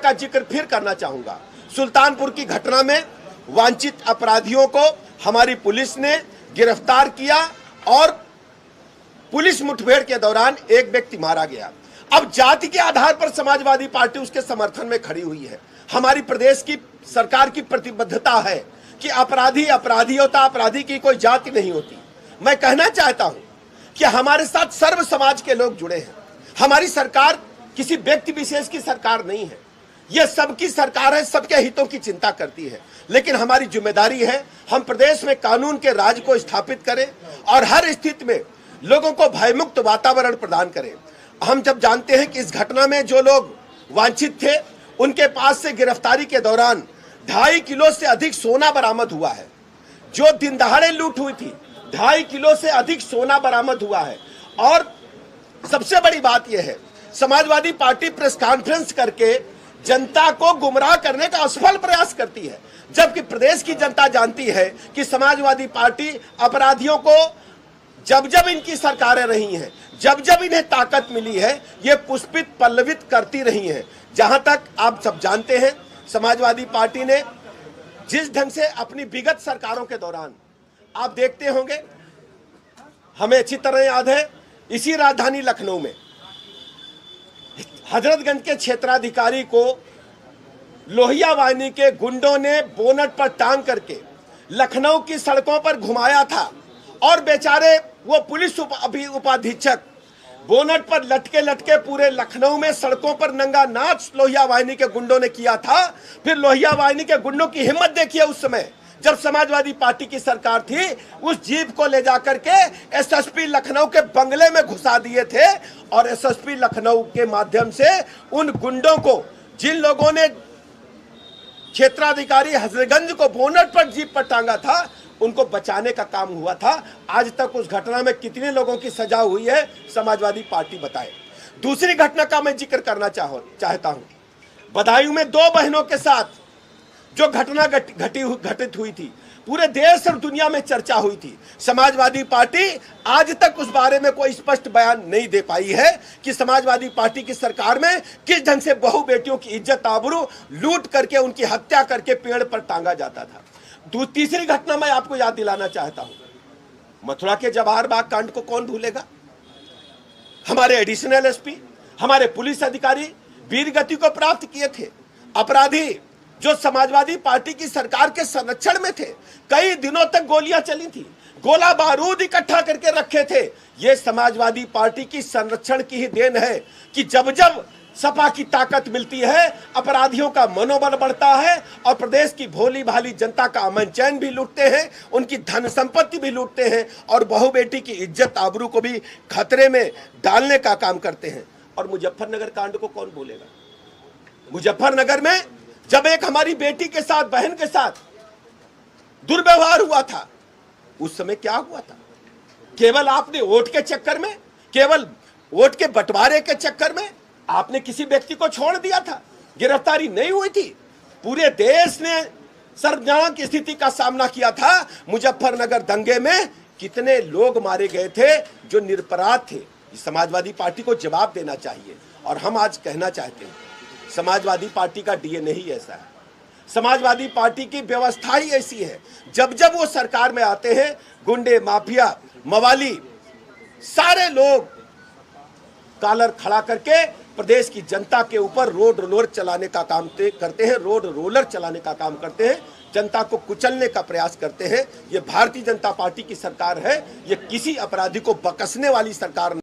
का जिक्र फिर करना चाहूंगा। सुल्तानपुर की घटना में वांछित अपराधियों को हमारी पुलिस ने गिरफ्तार किया और पुलिस मुठभेड़ के दौरान एक व्यक्ति मारा गया। अब जाति के आधार पर समाजवादी पार्टी उसके समर्थन में खड़ी हुई है। हमारी प्रदेश की सरकार की प्रतिबद्धता है कि अपराधी अपराधी होता, अपराधी की कोई जाति नहीं होती। मैं कहना चाहता हूं कि हमारे साथ सर्व समाज के लोग जुड़े हैं। हमारी सरकार किसी व्यक्ति विशेष की सरकार नहीं है, यह सबकी सरकार है, सबके हितों की चिंता करती है। लेकिन हमारी जिम्मेदारी है हम प्रदेश में कानून के राज को स्थापित करें और हर स्थिति में लोगों को भयमुक्त वातावरण प्रदान करें। हम जब जानते हैं कि इस घटना में जो लोग वांछित थे उनके पास से गिरफ्तारी के दौरान 2.5 किलो से अधिक सोना बरामद हुआ है। जो दिन दहाड़े लूट हुई थी, 2.5 किलो से अधिक सोना बरामद हुआ है। और सबसे बड़ी बात यह है, समाजवादी पार्टी प्रेस कॉन्फ्रेंस करके जनता को गुमराह करने का असफल प्रयास करती है, जबकि प्रदेश की जनता जानती है कि समाजवादी पार्टी अपराधियों को जब जब इनकी सरकारें रही हैं, जब जब इन्हें ताकत मिली है, ये पुष्पित पल्लवित करती रही हैं। जहां तक आप सब जानते हैं, समाजवादी पार्टी ने जिस ढंग से अपनी विगत सरकारों के दौरान, आप देखते होंगे, हमें अच्छी तरह याद है, इसी राजधानी लखनऊ में हजरतगंज के क्षेत्राधिकारी को लोहिया वाहिनी के गुंडों ने बोनट पर टांग करके लखनऊ की सड़कों पर घुमाया था और बेचारे वो पुलिस उपाधीक्षक बोनट पर लटके लटके पूरे लखनऊ में सड़कों पर नंगा नाच लोहिया वाहिनी के गुंडों ने किया था। फिर लोहिया वाहिनी के गुंडों की हिम्मत देखिए, उस समय जब समाजवादी पार्टी की सरकार थी, उस जीप को ले जाकर के एसएसपी लखनऊ के बंगले में घुसा दिए थे और एसएसपी लखनऊ के माध्यम से उन गुंडों को, जिन लोगों ने क्षेत्राधिकारी हजरतगंज को बोनट पर जीप पर टांगा था, उनको बचाने का काम हुआ था। आज तक उस घटना में कितने लोगों की सजा हुई है, समाजवादी पार्टी बताए। दूसरी घटना का मैं जिक्र करना चाहता हूं। बदायूं में 2 बहनों के साथ जो घटना घटित हुई थी, पूरे देश और दुनिया में चर्चा हुई थी। समाजवादी पार्टी आज तक उस बारे में कोई स्पष्ट बयान नहीं दे पाई है कि समाजवादी पार्टी की सरकार में किस ढंग से बहु बेटियों की इज्जत आबरू लूट करके उनकी हत्या करके पेड़ पर टांगा जाता था। तीसरी घटना मैं आपको याद दिलाना चाहता हूं। मथुरा के जवाहर बाग कांड को कौन भूलेगा। हमारे एडिशनल एसपी, हमारे पुलिस अधिकारी वीरगति को प्राप्त किए थे। अपराधी जो समाजवादी पार्टी की सरकार के संरक्षण में थे, कई दिनों तक गोलियां चली थी, गोला बारूद इकट्ठा करके रखे थे। यह समाजवादी पार्टी की संरक्षण की ही देन है कि जब जब सपा की ताकत मिलती है, अपराधियों का मनोबल बढ़ता है और प्रदेश की भोली भाली जनता का अमन चैन भी लूटते हैं, उनकी धन संपत्ति भी लूटते हैं और बहु बेटी की इज्जत आबरू को भी खतरे में डालने का काम करते हैं। और मुजफ्फरनगर कांड को कौन भूलेगा। मुजफ्फरनगर में जब एक हमारी बेटी के साथ, बहन के साथ दुर्व्यवहार हुआ था, उस समय क्या हुआ था। केवल आपने वोट के चक्कर में, केवल वोट के बंटवारे के चक्कर में आपने किसी व्यक्ति को छोड़ दिया था, गिरफ्तारी नहीं हुई थी। पूरे देश ने शर्मनाक स्थिति का सामना किया था। मुजफ्फरनगर दंगे में कितने लोग मारे गए थे जो निरपराध थे। समाजवादी पार्टी को जवाब देना चाहिए। और हम आज कहना चाहते हैं, समाजवादी पार्टी का डीएनए ही ऐसा है, समाजवादी पार्टी की व्यवस्था ही ऐसी है। जब जब वो सरकार में आते हैं, गुंडे, माफिया, मवाली, सारे लोग कॉलर खड़ा करके प्रदेश की जनता के ऊपर रोड रोलर चलाने का काम करते हैं, रोड रोलर चलाने का काम करते हैं, जनता को कुचलने का प्रयास करते हैं। ये भारतीय जनता पार्टी की सरकार है, ये किसी अपराधी को बकसने वाली सरकार